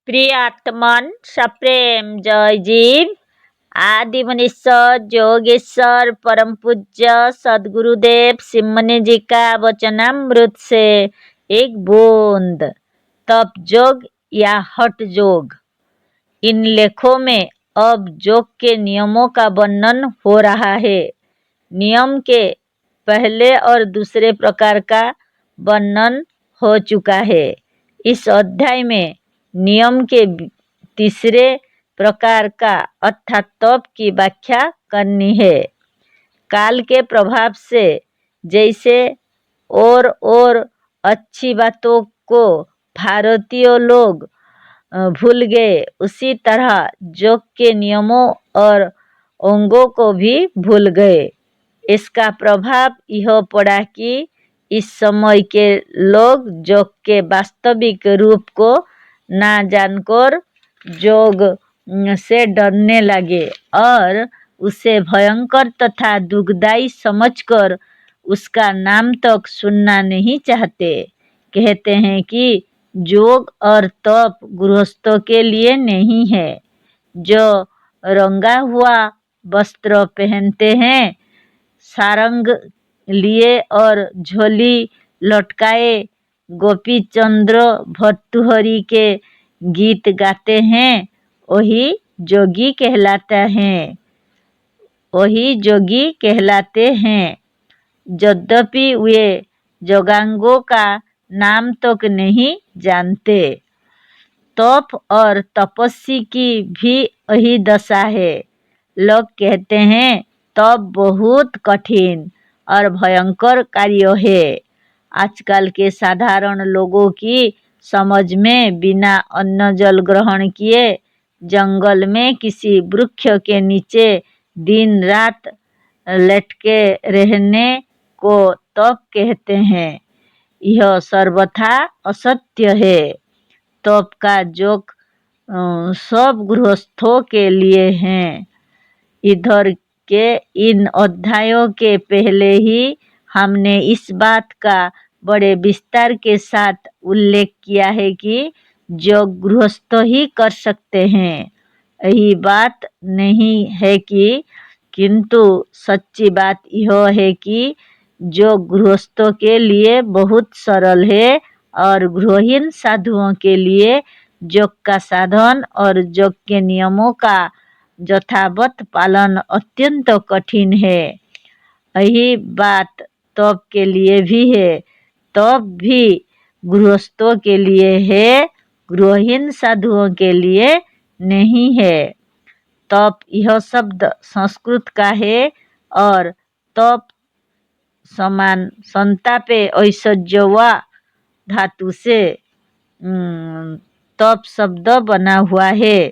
प्रियात्मन सप्रेम जय जीव। आदि मनीश्वर योगेश्वर परम पूज्य सदगुरुदेव सिमनी जी का वचनामृत से एक बूंद। तप योग या हठ योग। इन लेखों में अब योग के नियमों का वर्णन हो रहा है। नियम के पहले और दूसरे प्रकार का वर्णन हो चुका है। इस अध्याय में नियम के तीसरे प्रकार का अर्थात तप की व्याख्या करनी है। काल के प्रभाव से जैसे और अच्छी बातों को भारतीय लोग भूल गए, उसी तरह योग के नियमों और अंगों को भी भूल गए। इसका प्रभाव यह पड़ा कि इस समय के लोग योग के वास्तविक रूप को ना जानकर योग से डरने लगे और उसे भयंकर तथा दुखदायी समझकर उसका नाम तक सुनना नहीं चाहते। कहते हैं कि योग और तप गृहस्थों के लिए नहीं है। जो रंगा हुआ वस्त्र पहनते हैं, सारंग लिए और झोली लटकाए गोपी चंद्र भर्तृहरि के गीत गाते हैं, वही जोगी कहलाते हैं। यद्यपि वे योगांगों का नाम तक नहीं जानते। तप और तपस्वी की भी यही दशा है। लोग कहते हैं तप बहुत कठिन और भयंकर कार्य है। आजकल के साधारण लोगों की समझ में बिना अन्न जल ग्रहण किए जंगल में किसी वृक्ष के नीचे दिन रात लेटके रहने को तप कहते हैं। यह सर्वथा असत्य है। तप का योग सब गृहस्थों के लिए है। इधर के इन अध्यायों के पहले ही हमने इस बात का बड़े विस्तार के साथ उल्लेख किया है कि योग गृहस्थ ही कर सकते हैं। यही बात नहीं है कि, किंतु सच्ची बात यह है कि योग गृहस्थों के लिए बहुत सरल है और गृहहीन साधुओं के लिए योग का साधन और योग के नियमों का यथावत पालन अत्यंत कठिन है। यही बात तप के लिए भी है। तप भी गृहस्थों के लिए है, गृहहीन साधुओं के लिए नहीं है। तप यह शब्द संस्कृत का है और तप समान संतापे ऐश्वर्य धातु से तप शब्द बना हुआ है।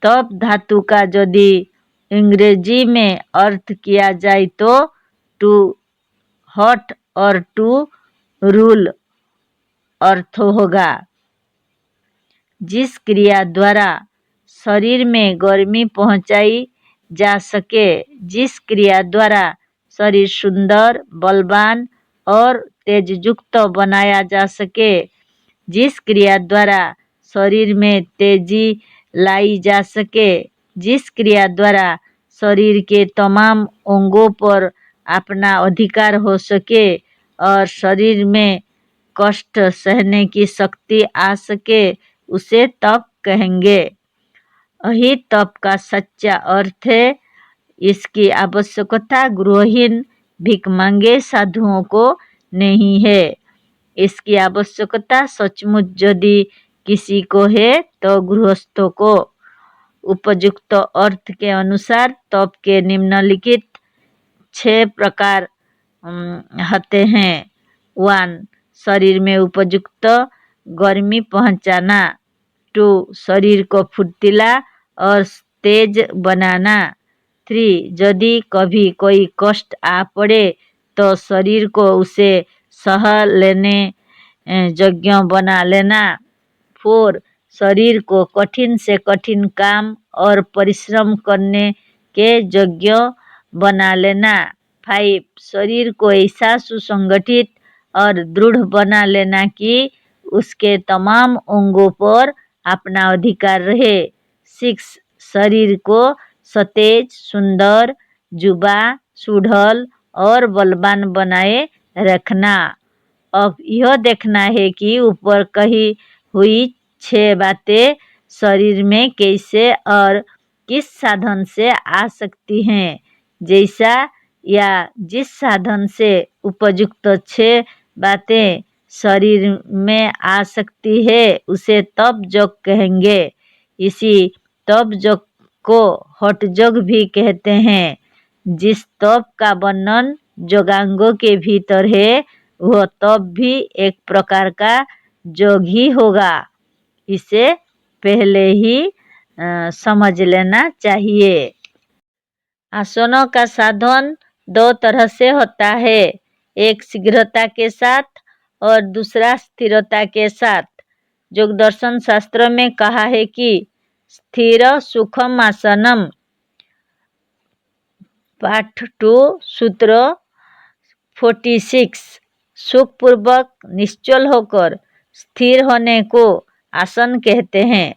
तप धातु का यदि अंग्रेजी में अर्थ किया जाए तो टू हॉट और टू रूल अर्थ होगा। जिस क्रिया द्वारा शरीर में गर्मी पहुंचाई जा सके, जिस क्रिया द्वारा शरीर सुंदर, बलवान और तेजयुक्त बनाया जा सके, जिस क्रिया द्वारा शरीर में तेजी लाई जा सके, जिस क्रिया द्वारा शरीर के तमाम अंगों पर अपना अधिकार हो सके और शरीर में कष्ट सहने की शक्ति आ सके, उसे तप कहेंगे। यही तप का सच्चा अर्थ है। इसकी आवश्यकता गृहहीन भिखमंगे साधुओं को नहीं है। इसकी आवश्यकता सचमुच यदि किसी को है तो गृहस्थों को। उपयुक्त अर्थ के अनुसार तप के निम्नलिखित 6 प्रकार होते हैं। 1. शरीर में उपयुक्त गर्मी पहुंचाना। 2. शरीर को फुर्तीला और तेज बनाना। 3. यदि कभी कोई कष्ट आ पड़े तो शरीर को उसे सह लेने योग्य बना लेना। 4. शरीर को कठिन से कठिन काम और परिश्रम करने के योग्य बना लेना। 5. शरीर को ऐसा सुसंगठित और दृढ़ बना लेना कि उसके तमाम अंगों पर अपना अधिकार रहे। 6. शरीर को सतेज, सुंदर, जुबा, सुडौल और बलवान बनाए रखना। अब यह देखना है कि ऊपर कही हुई 6 बातें शरीर में कैसे और किस साधन से आ सकती हैं। जैसा या जिस साधन से उपयुक्त 6 बातें शरीर में आ सकती है उसे तप योग कहेंगे। इसी तप योग को हठ योग भी कहते हैं। जिस तप का वर्णन योगांगों के भीतर है वह तप भी एक प्रकार का योग ही होगा। इसे पहले ही समझ लेना चाहिए। आसनों का साधन 2 तरह से होता है, एक शीघ्रता के साथ और दूसरा स्थिरता के साथ। योग दर्शन शास्त्र में कहा है कि स्थिर सुखम आसनम, पार्ट 2 सूत्र 46। सुखपूर्वक निश्चल होकर स्थिर होने को आसन कहते हैं।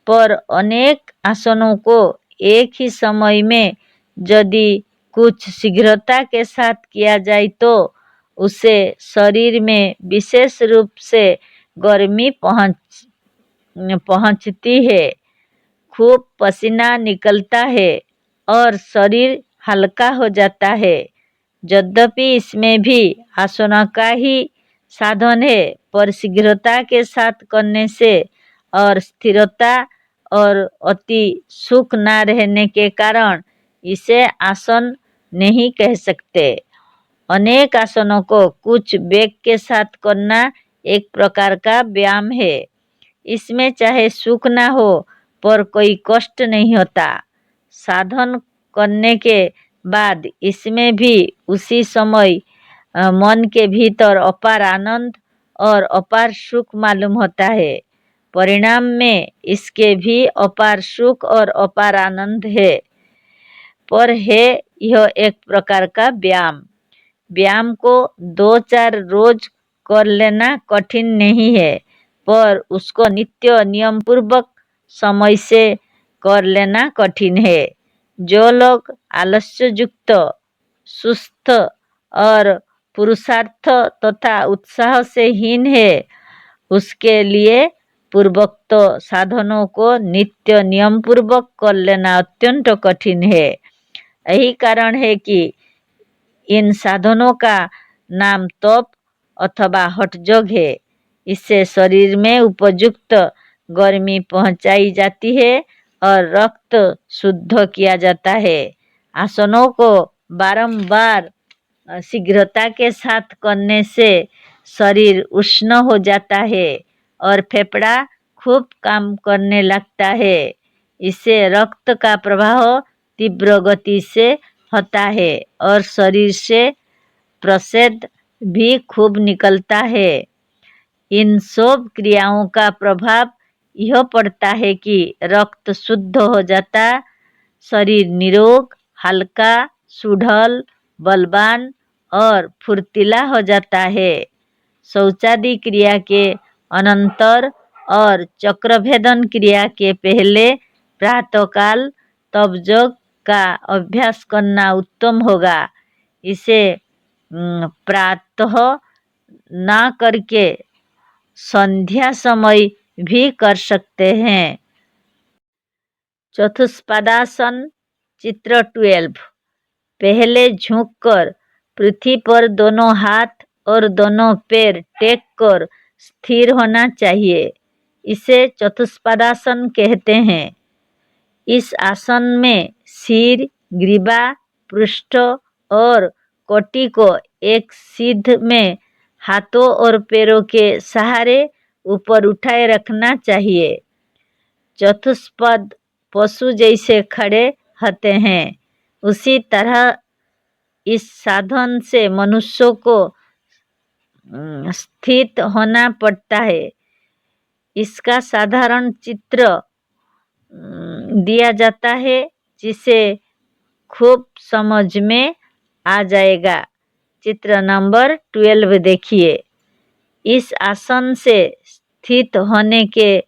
पर अनेक आसनों को एक ही समय में यदि कुछ शीघ्रता के साथ किया जाए तो उससे शरीर में विशेष रूप से गर्मी पहुंचती है, खूब पसीना निकलता है और शरीर हल्का हो जाता है। यद्यपि इसमें भी आसनों का ही साधन है, पर शीघ्रता के साथ करने से और स्थिरता और अति सुख न रहने के कारण इसे आसन नहीं कह सकते। अनेक आसनों को कुछ वेग के साथ करना एक प्रकार का व्यायाम है। इसमें चाहे सुख ना हो पर कोई कष्ट नहीं होता। साधन करने के बाद इसमें भी उसी समय मन के भीतर अपार आनंद और अपार सुख मालूम होता है। परिणाम में इसके भी अपार सुख और अपार आनंद है। पर है यह एक प्रकार का व्यायाम। व्यायाम को 2-4 रोज कर लेना कठिन नहीं है, पर उसको नित्य नियम पूर्वक समय से कर लेना कठिन है। जो लोग आलस्य युक्त, सुस्त और पुरुषार्थ तथा उत्साह से हीन है उसके लिए पूर्वोक्त साधनों को नित्य नियम पूर्वक कर लेना अत्यंत कठिन है। यही कारण है कि इन साधनों का नाम तप अथवा हठ योग है। इससे शरीर में उपयुक्त गर्मी पहुंचाई जाती है और रक्त शुद्ध किया जाता है। आसनों को बारंबार शीघ्रता के साथ करने से शरीर उष्ण हो जाता है और फेफड़ा खूब काम करने लगता है। इससे रक्त का प्रवाह तीव्र गति से होता है और शरीर से प्रसाद भी खूब निकलता है। इन सब क्रियाओं का प्रभाव यह पड़ता है कि रक्त शुद्ध हो जाता, शरीर निरोग, हल्का, सुडौल, बलवान और फुर्तीला हो जाता है। शौचादि क्रिया के अनंतर और चक्रभेदन क्रिया के पहले प्रातःकाल तप योग का अभ्यास करना उत्तम होगा। इसे प्रातः ना करके संध्या समय भी कर सकते हैं। चतुष्पादासन चित्र 12। पहले झुककर पृथ्वी पर दोनों हाथ और दोनों पैर टेक कर स्थिर होना चाहिए। इसे चतुष्पादासन कहते हैं। इस आसन में सिर, ग्रीवा, पृष्ठ और कोटि को एक सीध में हाथों और पैरों के सहारे ऊपर उठाए रखना चाहिए। चतुष्पद पशु जैसे खड़े होते हैं उसी तरह इस साधन से मनुष्य को स्थित होना पड़ता है। इसका साधारण चित्र दिया जाता है जिसे खूब समझ में आ जाएगा। चित्र नंबर 12 देखिए। इस आसन से स्थित होने के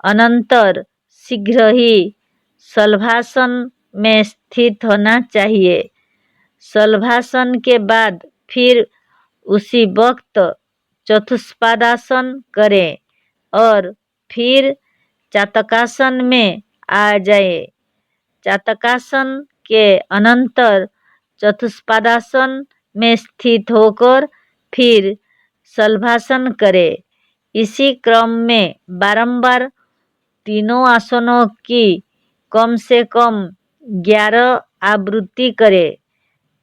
अनंतर शीघ्र ही शलभासन में स्थित होना चाहिए। शलभासन के बाद फिर उसी वक्त चतुष्पादासन करें और फिर चातकासन में आ जाए। चातकासन के अनंतर चतुष्पादासन में स्थित होकर फिर शलभासन करें। इसी क्रम में बारंबार तीनों आसनों की कम से कम 11 आवृत्ति करें।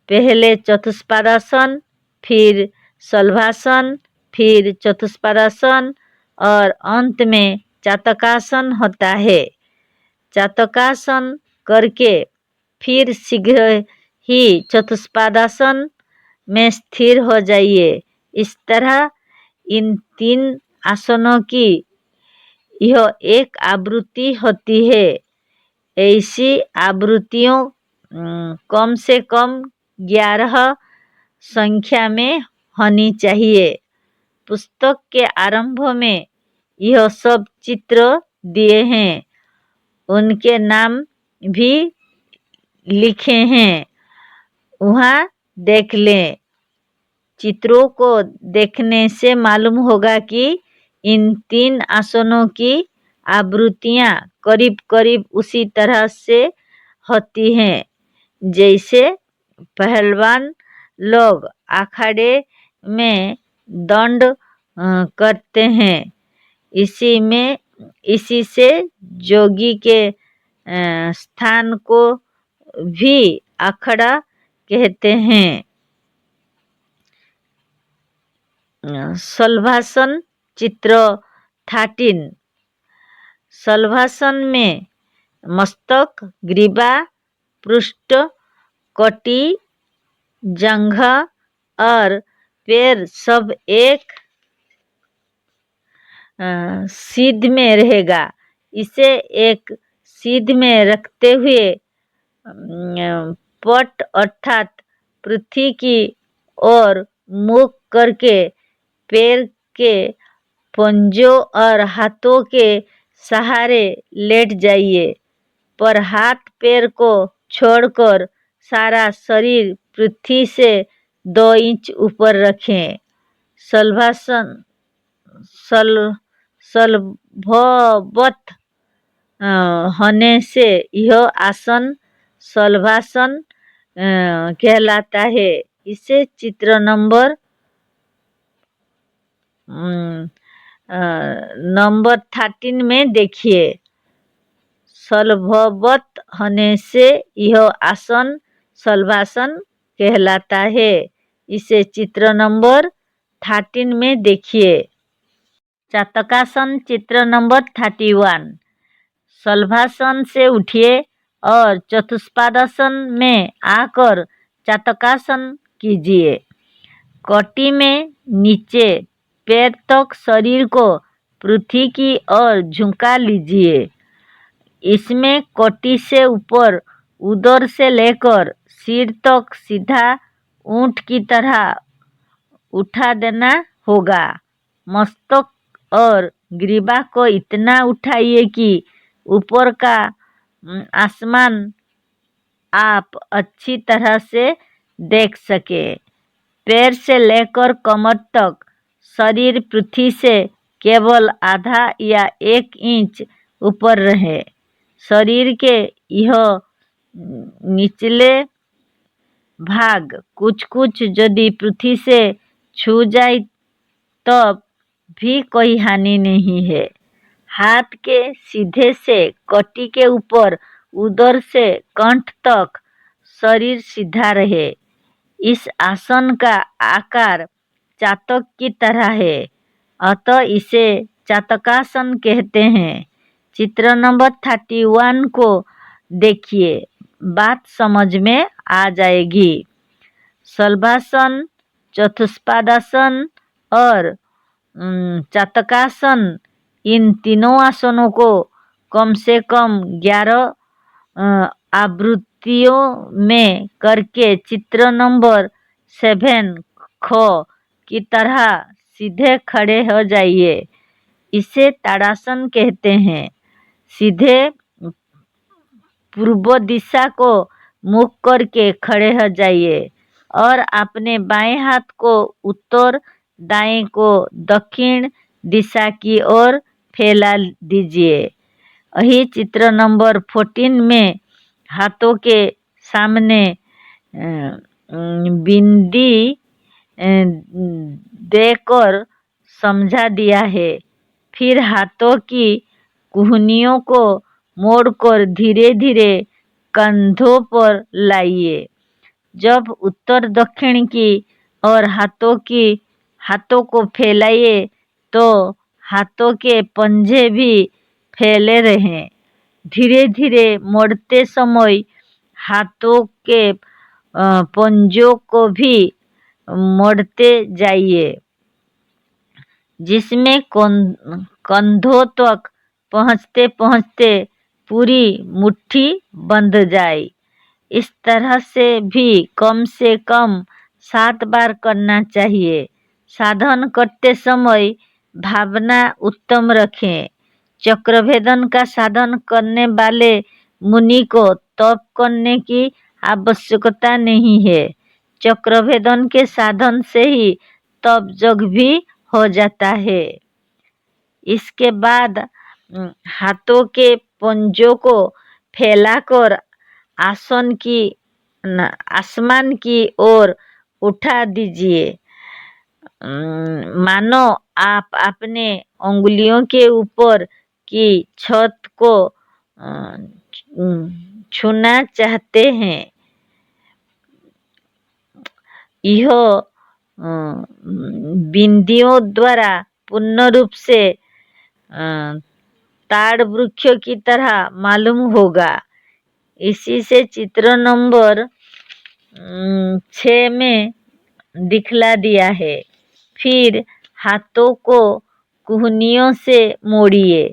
पहले चतुष्पादासन, फिर शलभासन, फिर चतुष्पादासन और अंत में चातकासन होता है। चातकासन करके फिर शीघ्र ही चतुष्पादासन में स्थिर हो जाइए। इस तरह इन 3 आसनों की यह एक आवृत्ति होती है। ऐसी आवृत्तियों कम से कम 11 संख्या में होनी चाहिए। पुस्तक के आरंभ में यह सब चित्र दिए हैं, उनके नाम भी लिखे हैं, वहाँ देख लें। चित्रों को देखने से मालूम होगा कि इन 3 आसनों की आवृत्तियाँ करीब करीब उसी तरह से होती हैं जैसे पहलवान लोग अखाड़े में दंड करते हैं। इसी से जोगी के स्थान को भी अखाड़ा कहते हैं। शलभासन चित्र 13। शलभासन में मस्तक, ग्रीवा, पृष्ठ, कटी, जंघा और पैर सब एक सीध में रहेगा। इसे एक सीध में रखते हुए पट अर्थात पृथ्वी की ओर मुख करके पैर के पंजों और हाथों के सहारे लेट जाइए, पर हाथ पैर को छोड़कर सारा शरीर पृथ्वी से 2 इंच ऊपर रखें। शलभवत होने से यह आसन शलभासन कहलाता है। इसे चित्र नंबर 13 में देखिए। शलभवत होने से यह आसन शलभासन कहलाता है। इसे चित्र नंबर 13 में देखिए। चातकासन चित्र नंबर 31। शलभासन से उठिए और चतुष्पादासन में आकर चातकासन कीजिए। कटी में नीचे पैर तक शरीर को पृथ्वी की ओर झुका लीजिए। इसमें कटी से ऊपर उदर से लेकर सिर तक सीधा ऊंट की तरह उठा देना होगा। मस्तक और ग्रीवा को इतना उठाइए कि ऊपर का आसमान आप अच्छी तरह से देख सके। पैर से लेकर कमर तक शरीर पृथ्वी से केवल आधा या 1 इंच ऊपर रहे। शरीर के यह निचले भाग कुछ कुछ यदि पृथ्वी से छू जाए तब भी कोई हानि नहीं है। हाथ के सीधे से कटी के ऊपर उदर से कंठ तक शरीर सीधा रहे। इस आसन का आकार चातक की तरह है, अतः इसे चातकासन कहते हैं। चित्र नंबर 31 को देखिए, बात समझ में आ जाएगी। शलभासन, चतुष्पादासन और चातकासन, इन तीनों आसनों को कम से कम 11 आवृत्तियों में करके चित्र नंबर 7 ख की तरह सीधे खड़े हो जाइए। इसे ताड़ासन कहते हैं। सीधे पूर्व दिशा को मुख करके खड़े हो जाइए और अपने बाएं हाथ को उत्तर, दाएं को दक्षिण दिशा की ओर फैला दीजिए। यही चित्र नंबर 14 में हाथों के सामने बिंदी देकर समझा दिया है। फिर हाथों की कुहनियों को मोड़कर धीरे धीरे कंधों पर लाइए। जब उत्तर दक्षिण की और हाथों को फैलाइए तो हाथों के पंजे भी फैले रहें। धीरे धीरे मोड़ते समय हाथों के पंजों को भी मोड़ते जाइए, जिसमें कंधों तक पहुँचते पहुँचते पूरी मुट्ठी बंध जाए। इस तरह से कम 7 बार करना चाहिए। साधन करते समय भावना उत्तम रखें। चक्रभेदन का साधन करने वाले मुनि को तप करने की आवश्यकता नहीं है। चक्रभेदन के साधन से ही तप जग भी हो जाता है। इसके बाद हाथों के पंजों को फैलाकर आसमान की ओर उठा दीजिए। मानो आप अपने उंगलियों के ऊपर की छत को छूना चाहते हैं। यह बिंदियों द्वारा पूर्ण रूप से ताड़ वृक्ष की तरह मालूम होगा। इसी से चित्र नंबर 6 में दिखला दिया है। फिर हाथों को कुहनियों से मोड़िए।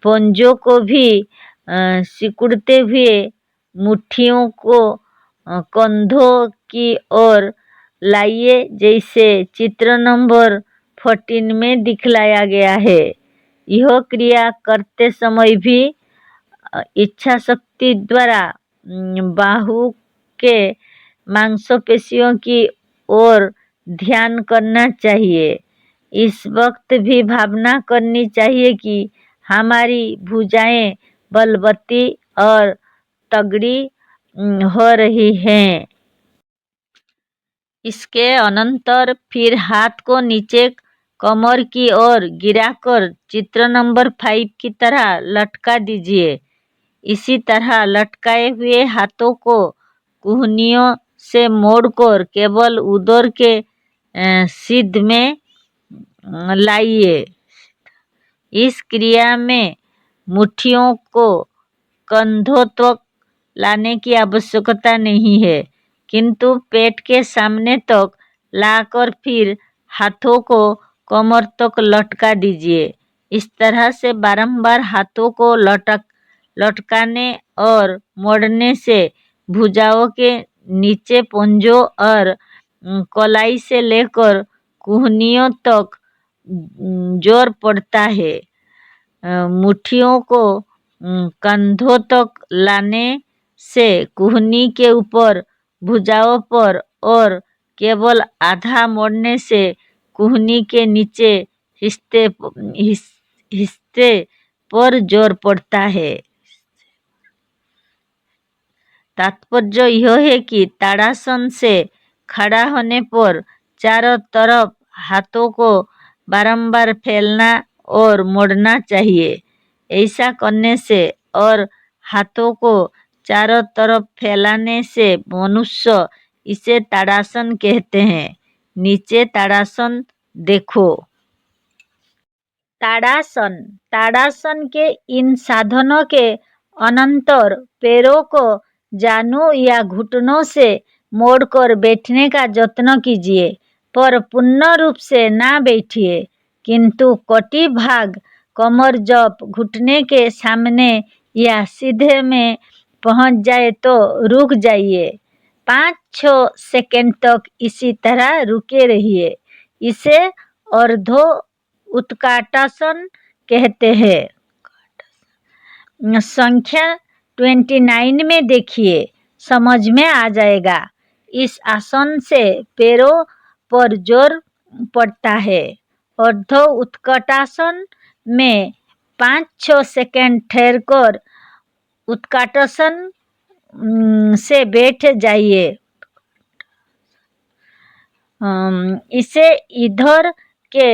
पंजों को भी सिकुड़ते हुए मुट्ठियों को कंधों की ओर लाइए, जैसे चित्र नंबर 14 में दिखलाया गया है। यह क्रिया करते समय भी इच्छा शक्ति द्वारा बाहु के मांसपेशियों की ओर ध्यान करना चाहिए। इस वक्त भी भावना करनी चाहिए कि हमारी भुजाएं बलवती और तगड़ी हो रही हैं। इसके अनंतर फिर हाथ को नीचे कमर की ओर गिराकर चित्र नंबर 5 की तरह लटका दीजिए। इसी तरह लटकाए हुए हाथों को कुहनियों से मोड़कर केवल उदर के सिद्ध में लाइए। इस क्रिया में मुट्ठियों को कंधों तक लाने की आवश्यकता नहीं है, किंतु पेट के सामने तक लाकर फिर हाथों को कमर तक लटका दीजिए। इस तरह से बारंबार हाथों को लटकाने और मोड़ने से भुजाओं के नीचे पंजों और कलाई से लेकर कुहनियों तक जोर पड़ता है। मुट्ठियों को कंधों तक लाने से कुहनी के ऊपर, भुजाओं पर और केवल आधा मोड़ने से कुहनी के नीचे हिस्से पर जोर पड़ता है। तात्पर्य यह है कि ताड़ासन से खड़ा होने पर चारों तरफ हाथों को बारंबार फैलना और मोड़ना चाहिए। ऐसा करने से और हाथों को चारों तरफ फैलाने से मनुष्य इसे ताड़ासन कहते हैं। नीचे ताड़ासन देखो। ताड़ासन के इन साधनों के अनंतर पैरों को जानु या घुटनों से मोड़कर बैठने का यत्न कीजिए, पर पूर्ण रूप से ना बैठिए, किंतु कटी भाग कमर जब घुटने के सामने या सीधे में पहुंच जाए तो रुक जाइए। 5-6 सेकंड तक इसी तरह रुके रहिए। इसे अर्धो उत्काटासन कहते हैं। संख्या 29 में देखिए, समझ में आ जाएगा। इस आसन से पैरों पर जोर पड़ता है। अर्धो उत्कटासन में 5-6 सेकंड ठहरकर उत्काटासन से बैठ जाइए। इसे इधर के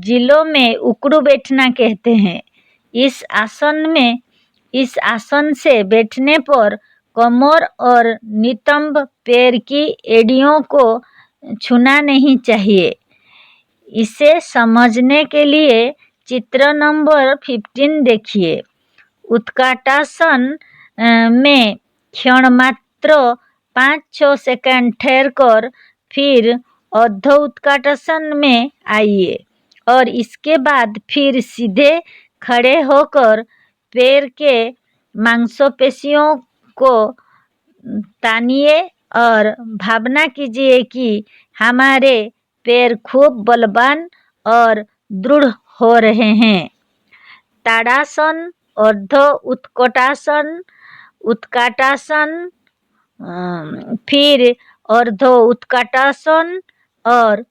जिलों में उकड़ू बैठना कहते हैं। इस आसन से बैठने पर कमर और नितंब पैर की एड़ियों को छूना नहीं चाहिए। इसे समझने के लिए चित्र नंबर 15 देखिए। उत्काटासन में क्षण मात्र 5-6 सेकंड ठहरकर फिर अर्धो उत्काटासन में आइए और इसके बाद फिर सीधे खड़े होकर पैर के मांसपेशियों को तानिए और भावना कीजिए कि हमारे पैर खूब बलवान और दृढ़ हो रहे हैं। ताड़ासन, अर्धो उत्कटासन, उत्काटासन, फिर अर्धो उत्काटासन और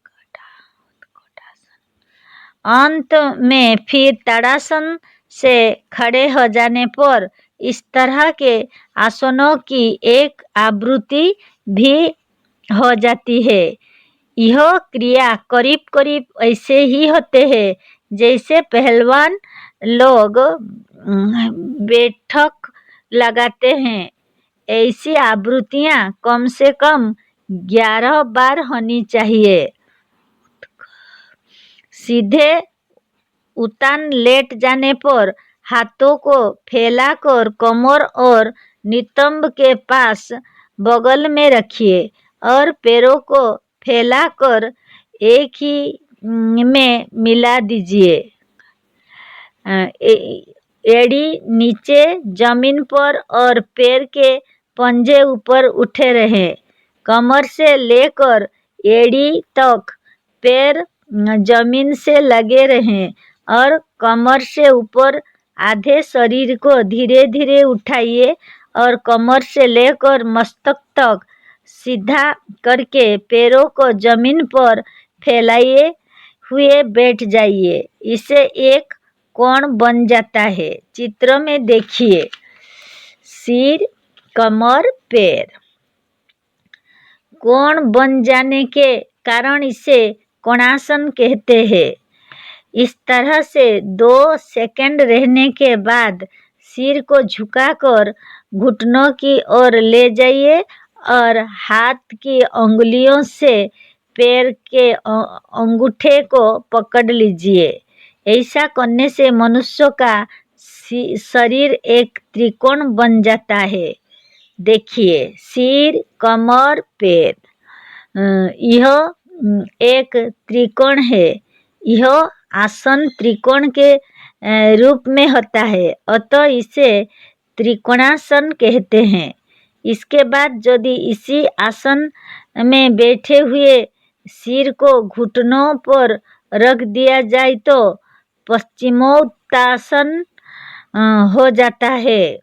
अंत में फिर ताड़ासन से खड़े हो जाने पर इस तरह के आसनों की एक आवृत्ति भी हो जाती है। यह क्रिया करीब करीब ऐसे ही होते हैं जैसे पहलवान लोग बैठक लगाते हैं। ऐसी आवृत्तियां कम से कम 11 बार होनी चाहिए। सीधे उतान लेट जाने पर हाथों को फैलाकर कमर और नितंब के पास बगल में रखिए और पैरों को फैलाकर एक ही में मिला दीजिए। एड़ी नीचे जमीन पर और पैर के पंजे ऊपर उठे रहें। कमर से लेकर एड़ी तक पैर जमीन से लगे रहें और कमर से ऊपर आधे शरीर को धीरे धीरे उठाइए और कमर से लेकर मस्तक तक सीधा करके पैरों को जमीन पर फैलाए हुए बैठ जाइए। इससे एक कोण बन जाता है। चित्र में देखिए, सिर, कमर, पैर। कोण बन जाने के कारण इसे कोणासन कहते हैं। इस तरह से 2 सेकंड रहने के बाद सिर को झुकाकर घुटनों की ओर ले जाइए और हाथ की उंगलियों से पैर के अंगूठे को पकड़ लीजिए। ऐसा करने से मनुष्य का शरीर एक त्रिकोण बन जाता है। देखिए, सिर, कमर, पैर, यह एक त्रिकोण है। यह आसन त्रिकोण के रूप में होता है, अतः इसे त्रिकोणासन कहते हैं। इसके बाद यदि इसी आसन में बैठे हुए सिर को घुटनों पर रख दिया जाए तो पश्चिमोत्तानासन हो जाता है।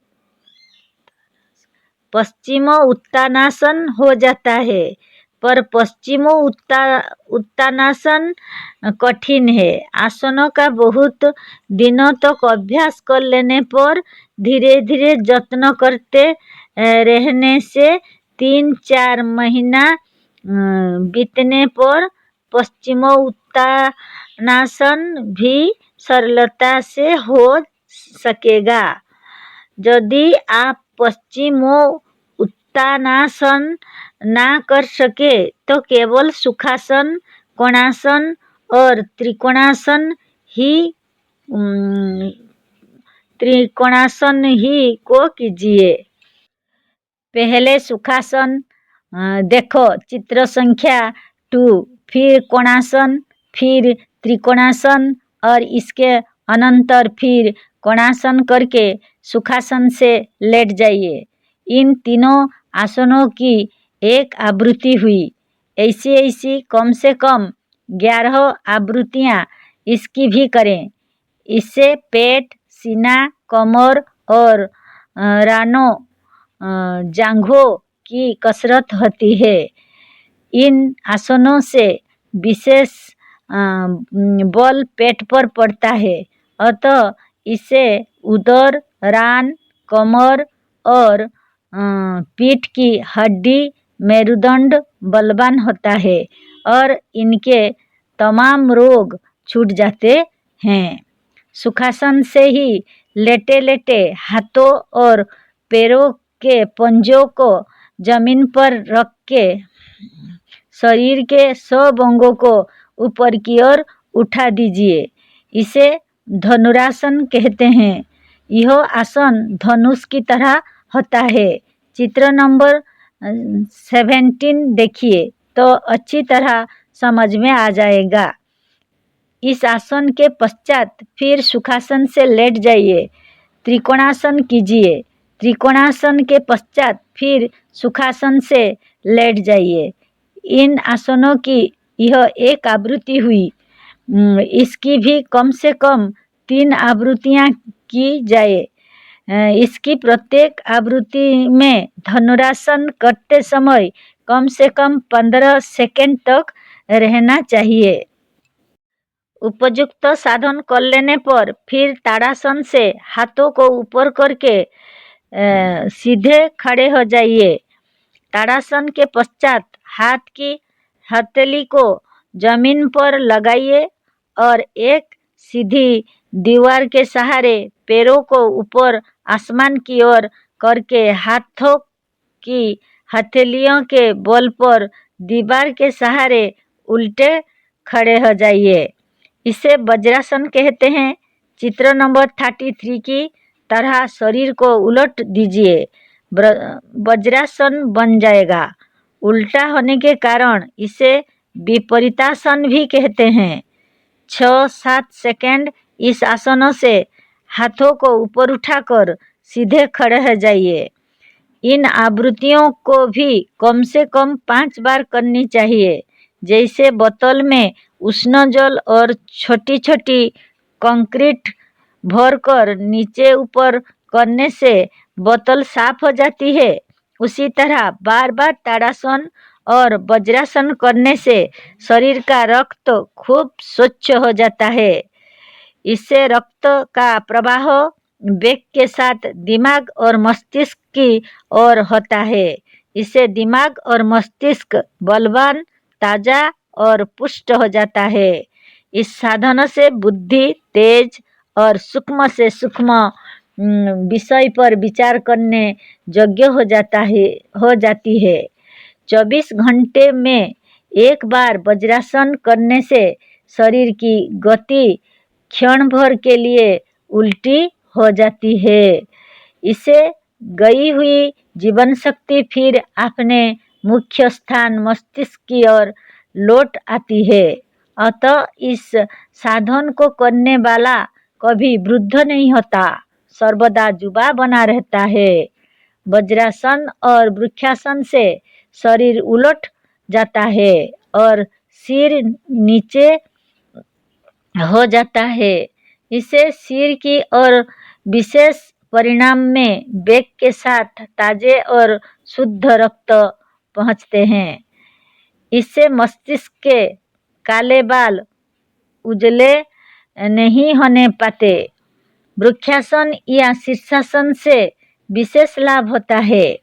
पश्चिमोत्तानासन हो जाता है, पर पश्चिमोत्तानासन कठिन है। आसनों का बहुत दिनों तक अभ्यास कर लेने पर धीरे धीरे यत्न करते रहने से 3-4 महीना बीतने पर पश्चिमोत्तानासन भी सरलता से हो सकेगा। यदि आप पश्चिमोत्तानासन ना कर सके तो केवल सुखासन, कोणासन और त्रिकोणासन ही को कीजिए। पहले सुखासन देखो, चित्र संख्या 2, फिर कोणासन, फिर त्रिकोणासन और इसके अनंतर फिर कोणासन करके सुखासन से लेट जाइए। इन तीनों आसनों की एक आवृत्ति हुई। ऐसी कम से कम 11 आवृत्तियाँ इसकी भी करें। इससे पेट, सीना, कमर और रानों जांघों की कसरत होती है। इन आसनों से विशेष बल पेट पर पड़ता है, अतः इससे उदर, रान, कमर और पीठ की हड्डी, मेरुदंड बलवान होता है और इनके तमाम रोग छूट जाते हैं। सुखासन से ही लेटे लेटे हाथों और पैरों के पंजों को जमीन पर रख के शरीर के सब अंगों को ऊपर की ओर उठा दीजिए। इसे धनुरासन कहते हैं। यह आसन धनुष की तरह होता है। चित्र नंबर 17 देखिए तो अच्छी तरह समझ में आ जाएगा। इस आसन के पश्चात फिर सुखासन से लेट जाइए, त्रिकोणासन कीजिए। त्रिकोणासन के पश्चात फिर सुखासन से लेट जाइए। इन आसनों की यह एक आवृत्ति हुई। इसकी भी कम से कम 3 आवृत्तियाँ की जाए। इसकी प्रत्येक आवृत्ति में धनुरासन करते समय कम से कम 15 सेकंड तक रहना चाहिए। उपयुक्त साधन कर लेने पर फिर ताड़ासन से हाथों को ऊपर करके सीधे खड़े हो जाइए। ताड़ासन के पश्चात हाथ की हथेली को जमीन पर लगाइए और एक सीधी दीवार के सहारे पैरों को ऊपर आसमान की ओर करके हाथों की हथेलियों के बल पर दीवार के सहारे उल्टे खड़े हो जाइए। इसे वज्रासन कहते हैं। चित्र नंबर 33 की तरह शरीर को उलट दीजिए, वज्रासन बन जाएगा। उल्टा होने के कारण इसे विपरीतासन भी कहते हैं। 6-7 सेकंड इस आसनों से हाथों को ऊपर उठाकर सीधे खड़े हो जाइए। इन आवृत्तियों को भी कम से कम 5 बार करनी चाहिए। जैसे बोतल में उष्ण जल और छोटी छोटी कंक्रीट भरकर नीचे ऊपर करने से बोतल साफ हो जाती है, उसी तरह बार बार ताड़ासन और वज्रासन करने से शरीर का रक्त खूब स्वच्छ हो जाता है। इससे रक्त का प्रवाह वेग के साथ दिमाग और मस्तिष्क की ओर होता है। इससे दिमाग और मस्तिष्क बलवान, ताजा और पुष्ट हो जाता है। इस साधन से बुद्धि तेज और सूक्ष्म से सूक्ष्म विषय पर विचार करने योग्य हो जाती है। 24 घंटे में एक बार वज्रासन करने से शरीर की गति क्षण भर के लिए उल्टी हो जाती है। इसे गई हुई जीवन शक्ति फिर अपने मुख्य स्थान मस्तिष्क की ओर लौट आती है। अतः इस साधन को करने वाला कभी वृद्ध नहीं होता, सर्वदा युवा बना रहता है। वज्रासन और वृक्षासन से शरीर उलट जाता है और सिर नीचे हो जाता है। इससे सिर की ओर विशेष परिणाम में वेग के साथ ताजे और शुद्ध रक्त पहुँचते हैं। इससे मस्तिष्क के काले बाल उजले नहीं होने पाते। वृक्षासन या शीर्षासन से विशेष लाभ होता है,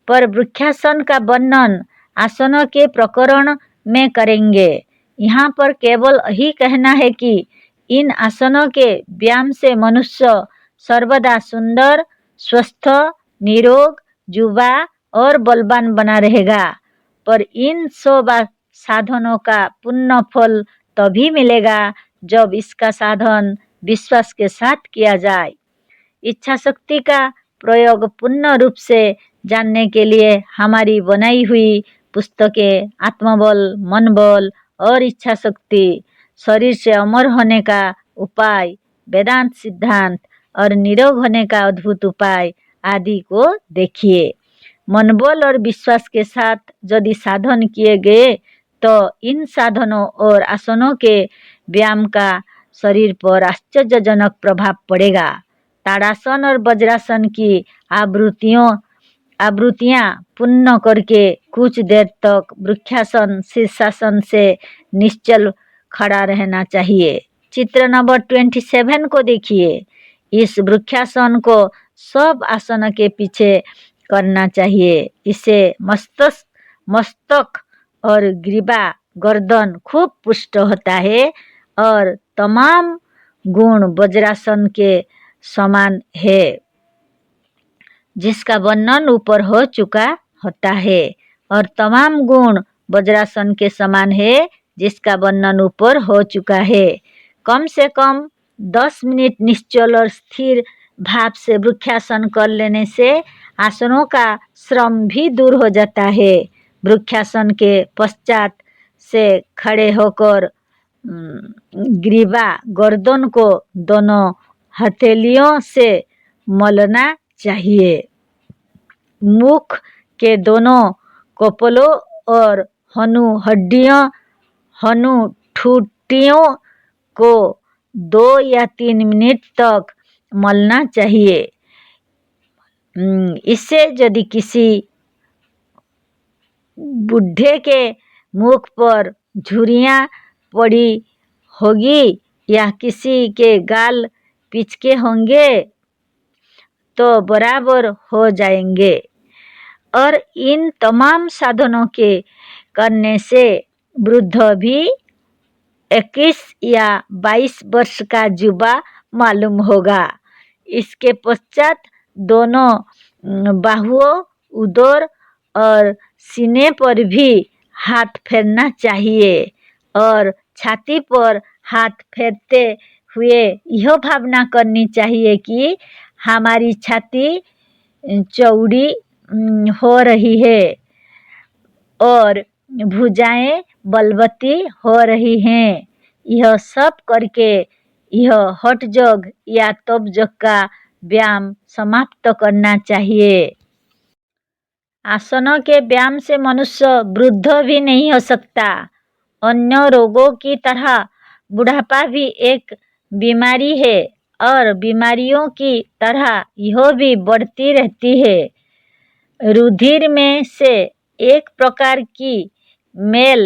पर वृक्षासन का वर्णन आसनों के प्रकरण में करेंगे। यहाँ पर केवल यही कहना है कि इन आसनों के व्यायाम से मनुष्य सर्वदा सुंदर, स्वस्थ, निरोग, युवा और बलवान बना रहेगा। पर इन सब साधनों का पुण्य फल तभी मिलेगा जब इसका साधन विश्वास के साथ किया जाए। इच्छा शक्ति का प्रयोग पूर्ण रूप से जानने के लिए हमारी बनाई हुई पुस्तकें आत्मबल, मनबल और इच्छा शक्ति, शरीर से अमर होने का उपाय, वेदांत सिद्धांत और निरोग होने का अद्भुत उपाय आदि को देखिए। मनबल और विश्वास के साथ यदि साधन किए गए तो इन साधनों और आसनों के व्यायाम का शरीर पर आश्चर्यजनक प्रभाव पड़ेगा। ताड़ासन और वज्रासन की आवृत्तियां पूर्ण करके कुछ देर तक वृक्षासन शीर्षासन से निश्चल खड़ा रहना चाहिए। चित्र नंबर 27 को देखिए। इस वृक्षासन को सब आसन के पीछे करना चाहिए। इससे मस्तक और ग्रीवा गर्दन खूब पुष्ट होता है और तमाम गुण वज्रासन के समान है जिसका वर्णन ऊपर हो चुका होता है, और तमाम गुण वज्रासन के समान है जिसका वर्णन ऊपर हो चुका है। कम से कम 10 मिनट निश्चल और स्थिर भाव से वृक्षासन कर लेने से आसनों का श्रम भी दूर हो जाता है। वृक्षासन के पश्चात से खड़े होकर ग्रीवा गर्दन को दोनों हथेलियों से मलना चाहिए। मुख के दोनों कपोलों और ठुटियों को 2 या 3 मिनट तक मलना चाहिए। इससे यदि किसी बूढ़े के मुख पर झुर्रियाँ पड़ी होगी या किसी के गाल पिचके होंगे तो बराबर हो जाएंगे। और इन तमाम साधनों के करने से वृद्ध भी 21 या 22 वर्ष का युवा मालूम होगा। इसके पश्चात दोनों बाहुओं, उदर और सीने पर भी हाथ फेरना चाहिए और छाती पर हाथ फेरते हुए यह भावना करनी चाहिए कि हमारी छाती चौड़ी हो रही है और भुजाएं बलवती हो रही हैं। यह सब करके यह हठ योग या तप योग का व्यायाम समाप्त करना चाहिए। आसनों के व्यायाम से मनुष्य वृद्ध भी नहीं हो सकता। अन्य रोगों की तरह बुढ़ापा भी एक बीमारी है और बीमारियों की तरह यह भी बढ़ती रहती है। रुधिर में से एक प्रकार की मेल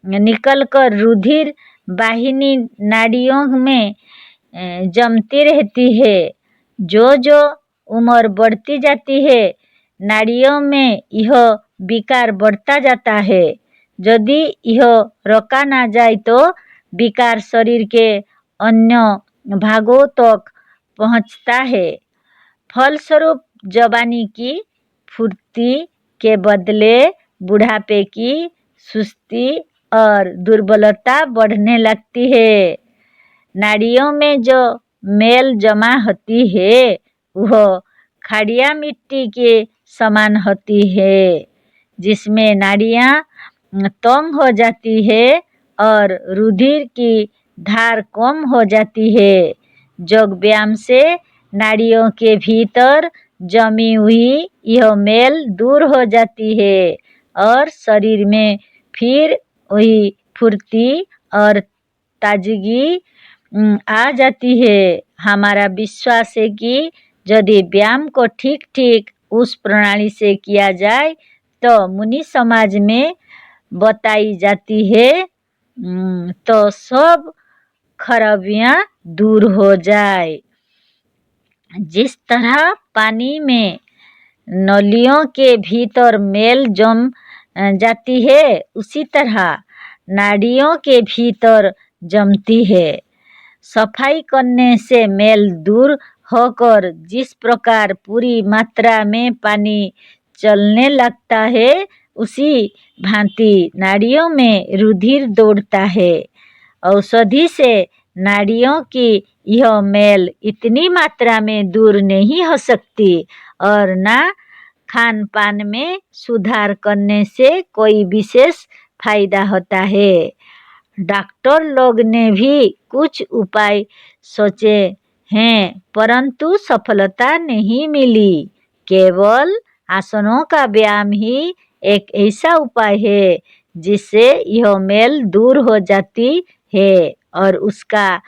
निकलकर रुधिर वाहिनी नाड़ियों में जमती रहती है। जो उम्र बढ़ती जाती है नाड़ियों में यह विकार बढ़ता जाता है। यदि यह रोका ना जाए तो विकार शरीर के अन्य भागों तक पहुंचता है। फलस्वरूप जवानी की फुर्ती के बदले बुढ़ापे की सुस्ती और दुर्बलता बढ़ने लगती है। नाड़ियों में जो मेल जमा होती है वह खाड़िया मिट्टी के समान होती है जिसमें नाड़ियाँ तंग हो जाती है और रुधिर की धार कम हो जाती है। योग व्यायाम से नाड़ियों के भीतर जमी हुई यह मेल दूर हो जाती है और शरीर में फिर वही फुर्ती और ताजगी आ जाती है। हमारा विश्वास है कि यदि व्यायाम को ठीक ठीक उस प्रणाली से किया जाए तो मुनि समाज में बताई जाती है तो सब खराबियां दूर हो जाए। जिस तरह पानी में नलियों के भीतर मेल जम जाती है उसी तरह नाड़ियों के भीतर जमती है। सफाई करने से मेल दूर होकर जिस प्रकार पूरी मात्रा में पानी चलने लगता है उसी भांति नाड़ियों में रुधिर दौड़ता है। औषधि से नाड़ियों की यह मेल इतनी मात्रा में दूर नहीं हो सकती और ना खान पान में सुधार करने से कोई विशेष फायदा होता है। डॉक्टर लोग ने भी कुछ उपाय सोचे हैं परंतु सफलता नहीं मिली। केवल आसनों का व्यायाम ही एक ऐसा उपाय है जिससे यह मेल दूर हो जाती है और उसका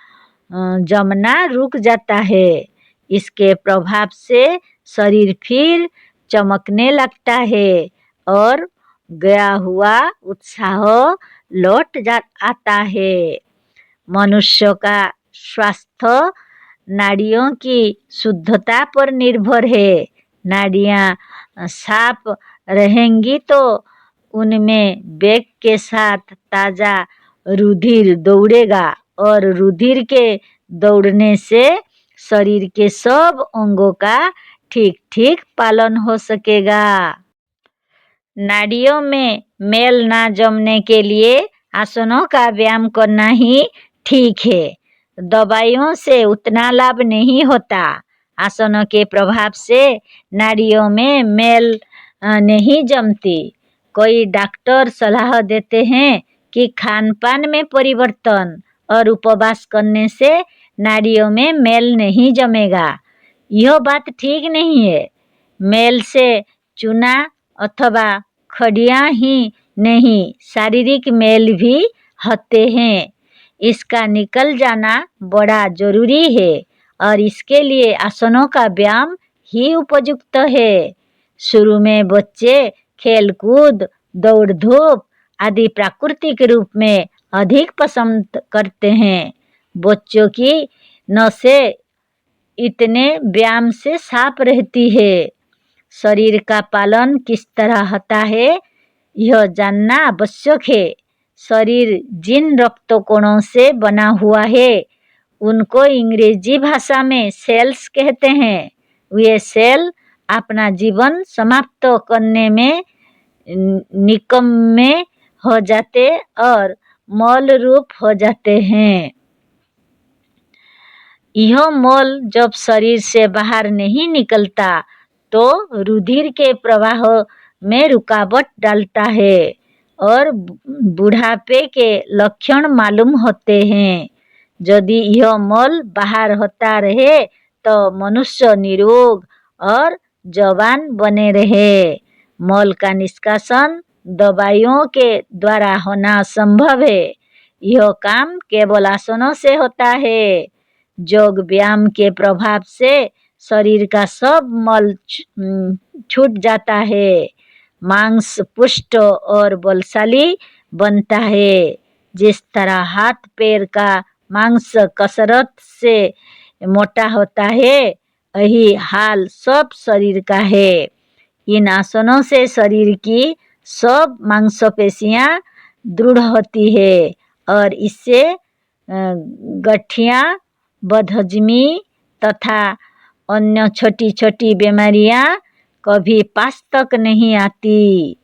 जमना रुक जाता है। इसके प्रभाव से शरीर फिर चमकने लगता है और गया हुआ उत्साह लौट आता है। मनुष्य का स्वास्थ्य नाड़ियों की शुद्धता पर निर्भर है। नाड़ियाँ साफ रहेंगी तो उनमें वेग के साथ ताज़ा रुधिर दौड़ेगा और रुधिर के दौड़ने से शरीर के सब अंगों का ठीक ठीक पालन हो सकेगा। नाड़ियों में मेल ना जमने के लिए आसनों का व्यायाम करना ही ठीक है। दवाइयों से उतना लाभ नहीं होता। आसनों के प्रभाव से नाड़ियों में मेल नहीं जमती। कई डॉक्टर सलाह देते हैं कि खान पान में परिवर्तन और उपवास करने से नाड़ियों में मेल नहीं जमेगा। यह बात ठीक नहीं है। मेल से चूना अथवा खड़ियाँ ही नहीं, शारीरिक मेल भी होते हैं। इसका निकल जाना बड़ा जरूरी है और इसके लिए आसनों का व्यायाम ही उपयुक्त है। शुरू में बच्चे खेल कूद, दौड़ धूप आदि प्राकृतिक रूप में अधिक पसंद करते हैं। बच्चों की नसें इतने व्यायाम से साफ रहती है। शरीर का पालन किस तरह होता है यह जानना आवश्यक है। शरीर जिन रक्तकोणों से बना हुआ है उनको अंग्रेजी भाषा में सेल्स कहते हैं। वे सेल अपना जीवन समाप्त करने में निकम्मे हो जाते और मौल रूप हो जाते हैं। यह मौल जब शरीर से बाहर नहीं निकलता तो रुधिर के प्रवाह में रुकावट डालता है और बुढ़ापे के लक्षण मालूम होते हैं। यदि यह मौल बाहर होता रहे तो मनुष्य निरोग और जवान बने रहे। मौल का निष्कासन दवाइयों के द्वारा होना संभव है। यह काम केवल आसनों से होता है। योग व्यायाम के प्रभाव से शरीर का सब मल छूट जाता है। मांस पुष्ट और बलशाली बनता है। जिस तरह हाथ पैर का मांस कसरत से मोटा होता है यही हाल सब शरीर का है। इन आसनों से शरीर की सब मांसपेशियां दृढ़ होती है और इससे गठिया, बदहजमी तथा अन्य छोटी छोटी बीमारियां कभी पास तक नहीं आती।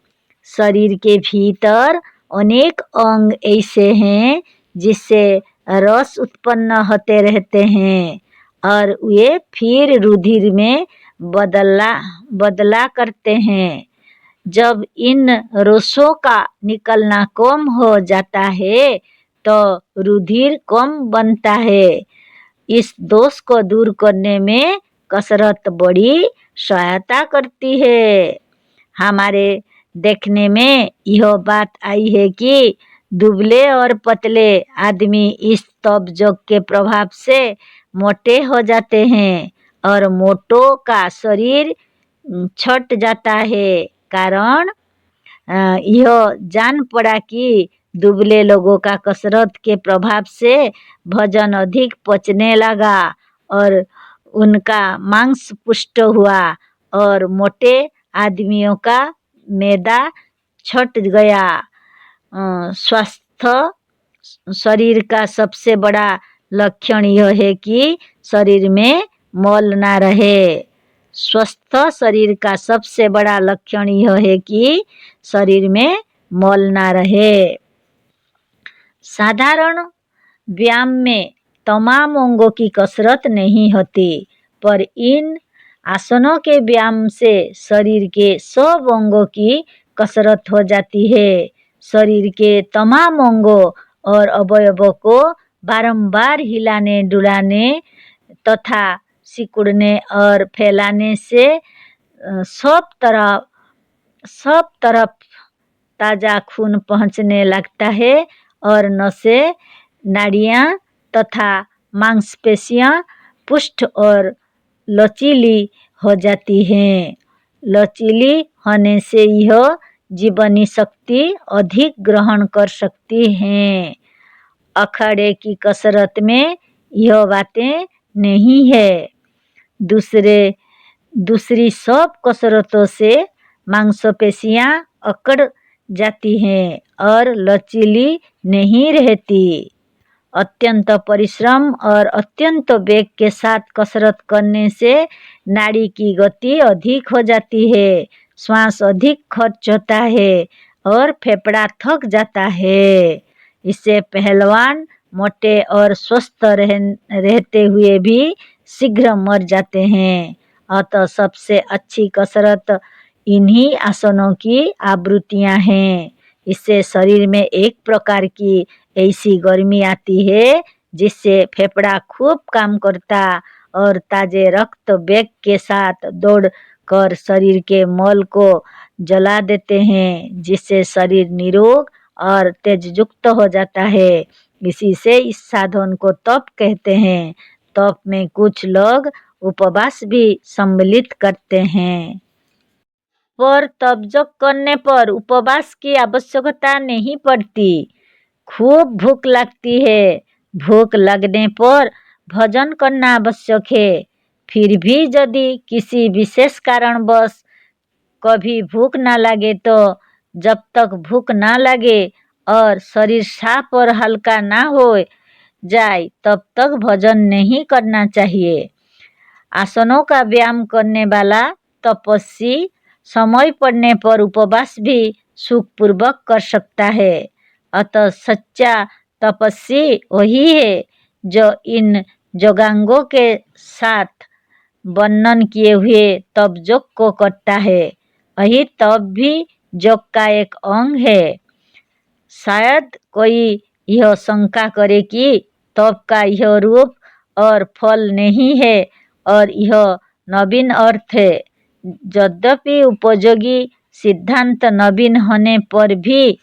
शरीर के भीतर अनेक अंग ऐसे हैं जिससे रस उत्पन्न होते रहते हैं और वे फिर रुधिर में बदला करते हैं। जब इन रसों का निकलना कम हो जाता है तो रुधिर कम बनता है। इस दोष को दूर करने में कसरत बड़ी सहायता करती है। हमारे देखने में यह बात आई है कि दुबले और पतले आदमी इस तप योग के प्रभाव से मोटे हो जाते हैं और मोटों का शरीर छट जाता है। कारण यह जान पड़ा कि दुबले लोगों का कसरत के प्रभाव से भोजन अधिक पचने लगा और उनका मांस पुष्ट हुआ और मोटे आदमियों का मैदा छट गया। स्वस्थ शरीर का सबसे बड़ा लक्षण यह है कि शरीर में मौल ना रहे। स्वस्थ शरीर का सबसे बड़ा लक्षण यह है कि शरीर में मौल ना रहे। साधारण व्यायाम में तमाम अंगों की कसरत नहीं होती, पर इन आसनों के व्यायाम से शरीर के सब अंगों की कसरत हो जाती है। शरीर के तमाम अंगों और अवयवों को बारंबार हिलाने डुलाने तथा सिकुड़ने और फैलाने से सब तरफ ताज़ा खून पहुँचने लगता है और नसें, नाड़ियाँ तथा मांसपेशियाँ पुष्ट और लचीली हो जाती हैं। लचीली होने से यह जीवनी शक्ति अधिक ग्रहण कर सकती हैं। अखाड़े की कसरत में यह बातें नहीं है। दूसरी सब कसरतों से मांसपेशियाँ अकड़ जाती हैं और लचीली नहीं रहती। अत्यंत परिश्रम और अत्यंत वेग के साथ कसरत करने से नाड़ी की गति अधिक हो जाती है, श्वास अधिक खर्च होता है और फेफड़ा थक जाता है। इससे पहलवान मोटे और स्वस्थ रहते हुए भी शीघ्र मर जाते हैं। अतः सबसे अच्छी कसरत इन्हीं आसनों की आवृत्तियाँ हैं। इससे शरीर में एक प्रकार की ऐसी गर्मी आती है जिससे फेफड़ा खूब काम करता और ताजे रक्त वेग के साथ दौड़ कर शरीर के मल को जला देते हैं, जिससे शरीर निरोग और तेजयुक्त हो जाता है। इसी से इस साधन को तप कहते हैं। तप में कुछ लोग उपवास भी सम्मिलित करते हैं, पर तप जप करने पर उपवास की आवश्यकता नहीं पड़ती। खूब भूख लगती है। भूख लगने पर भोजन करना आवश्यक है। फिर भी यदि किसी विशेष कारणवश कभी भूख ना लगे तो जब तक भूख ना लगे और शरीर साफ और हल्का ना हो जाए तब तक भोजन नहीं करना चाहिए। आसनों का व्यायाम करने वाला तपस्वी समय पड़ने पर उपवास भी सुखपूर्वक कर सकता है। अतः सच्चा तपस्वी वही है जो इन योगांगों के साथ वर्णन किए हुए तप योग को करता है। यही तप भी योग का एक अंग है। शायद कोई यह शंका करे कि तप का यह रूप और फल नहीं है और यह नवीन अर्थ है। यद्यपि उपयोगी सिद्धांत नवीन होने पर भी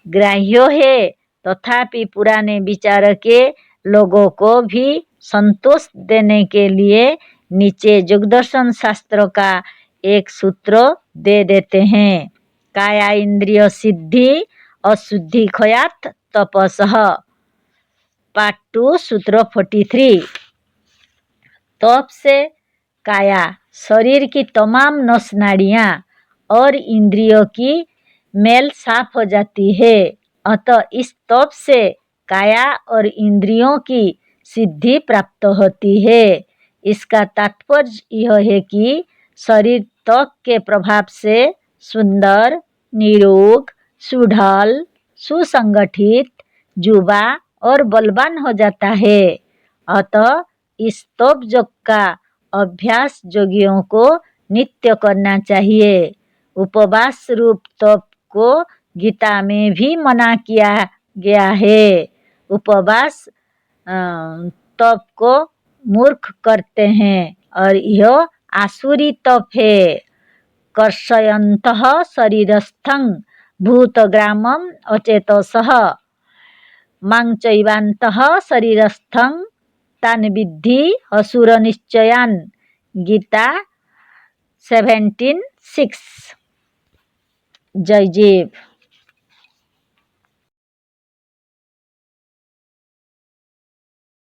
ग्राह्य है, तथापि पुराने विचार के लोगों को भी संतोष देने के लिए नीचे योगदर्शन शास्त्र का एक सूत्र दे देते हैं। काया इंद्रिय सिद्धि अशुद्धि क्षयात् तपसः। पार्ट 2 सूत्र 43। तप से काया शरीर की तमाम नस नाड़ियाँ और इंद्रियों की मैल साफ हो जाती है। अतः इस तप से काया और इंद्रियों की सिद्धि प्राप्त होती है। इसका तात्पर्य यह है कि शरीर तप के प्रभाव से सुंदर, निरोग, सुढल, सुसंगठित, युवा और बलवान हो जाता है। अतः इस तप योग का अभ्यास योगियों को नित्य करना चाहिए। उपवास रूप तप को गीता में भी मना किया गया है। उपवास तप को मूर्ख करते हैं और यह आसुरी तप है। कर्षयन्तः शरीरस्थं भूतग्रामम् अचेतसः मां चैवान्तः शरीरस्थं तान् विद्धि असुरनिश्चयान्। गीता 17:6। जय जीव।